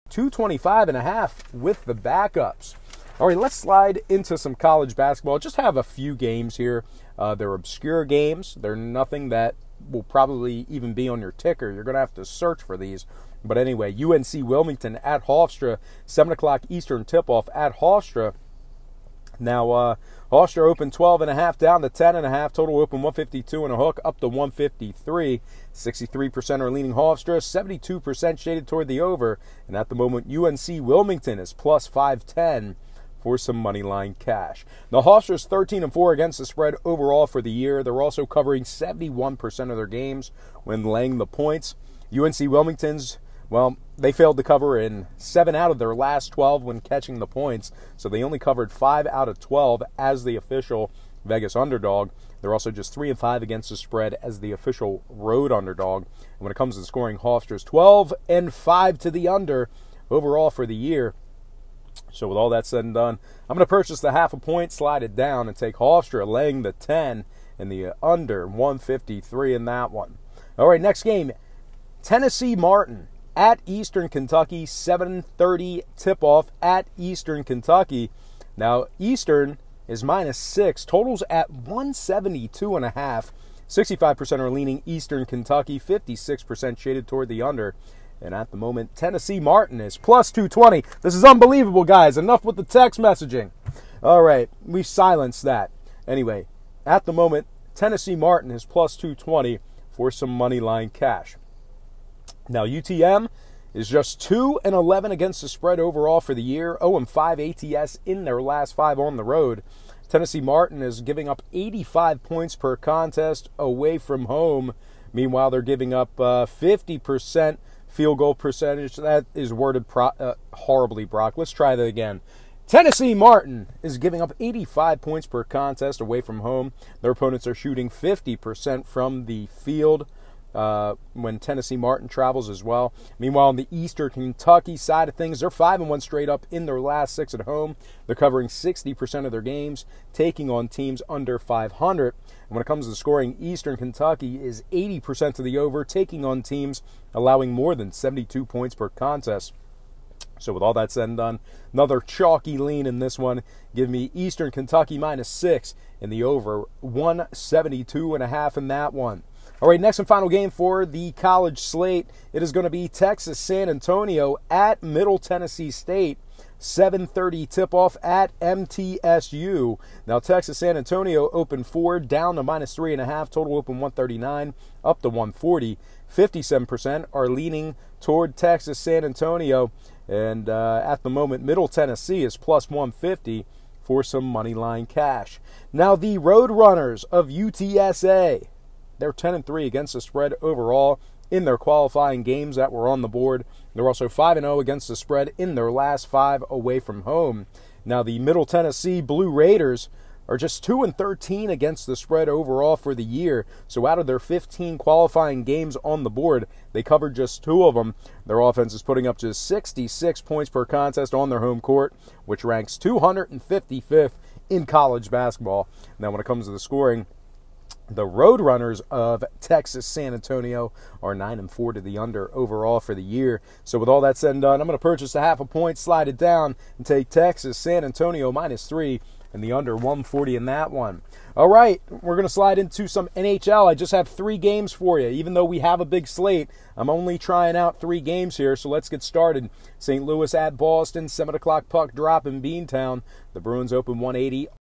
225.5 with the backups. All right, let's slide into some college basketball. Just have a few games here. They're obscure games. They're nothing that will probably even be on your ticker. You're going to have to search for these. But anyway, UNC Wilmington at Hofstra, 7 o'clock Eastern tip-off at Hofstra. Now, Hofstra opened 12.5 down to 10.5. Total open 152 and a hook up to 153. 63% are leaning Hofstra, 72% shaded toward the over. And at the moment, UNC Wilmington is plus 510 for some money line cash. Now, Hofstra's 13-4 against the spread overall for the year. They're also covering 71% of their games when laying the points. UNC Wilmington's, well, they failed to cover in 7 out of their last 12 when catching the points, so they only covered 5 out of 12 as the official Vegas underdog. They're also just 3-5 against the spread as the official road underdog. And when it comes to scoring, Hofstra's 12-5 to the under overall for the year. So with all that said and done, I'm going to purchase the half a point, slide it down, and take Hofstra laying the 10 and the under 153 in that one. All right, next game, Tennessee Martin at Eastern Kentucky, 7:30 tip-off at Eastern Kentucky. Now, Eastern is -6. Totals at 172.5. 65% are leaning Eastern Kentucky, 56% shaded toward the under. And at the moment, Tennessee Martin is plus 220. This is unbelievable, guys. Enough with the text messaging. All right, we silenced that. Anyway, at the moment, Tennessee Martin is plus 220 for some money line cash. Now, UTM is just 2-11 against the spread overall for the year. 0-5 ATS in their last 5 on the road. Tennessee Martin is giving up 85 points per contest away from home. Meanwhile, they're giving up 50% field goal percentage. That is worded horribly, Brock. Let's try that again. Tennessee Martin is giving up 85 points per contest away from home. Their opponents are shooting 50% from the field when Tennessee Martin travels as well. Meanwhile, on the Eastern Kentucky side of things, they're 5-1 straight up in their last 6 at home. They're covering 60% of their games, taking on teams under 500. And when it comes to scoring, Eastern Kentucky is 80% to the over, taking on teams allowing more than 72 points per contest. So with all that said and done, another chalky lean in this one. Give me Eastern Kentucky -6 and the over 172.5 in that one. All right, next and final game for the college slate. It is going to be Texas San Antonio at Middle Tennessee State. 7:30 tip-off at MTSU. Now, Texas San Antonio opened 4, down to -3.5. Total open 139, up to 140. 57% are leaning toward Texas San Antonio. And at the moment, Middle Tennessee is plus 150 for some money line cash. Now, the Road Runners of UTSA, they're 10-3 against the spread overall in their qualifying games that were on the board. They're also 5-0 against the spread in their last 5 away from home. Now, the Middle Tennessee Blue Raiders are just 2-13 against the spread overall for the year. So out of their 15 qualifying games on the board, they covered just 2 of them. Their offense is putting up just 66 points per contest on their home court, which ranks 255th in college basketball. Now, when it comes to the scoring, the Road Runners of Texas San Antonio are 9-4 to the under overall for the year. So with all that said and done, I'm going to purchase a half a point, slide it down, and take Texas San Antonio -3 and the under 140 in that one. All right, we're going to slide into some NHL. I just have 3 games for you. Even though we have a big slate, I'm only trying out 3 games here, so let's get started. St. Louis at Boston, 7 o'clock puck drop in Beantown. The Bruins open 180.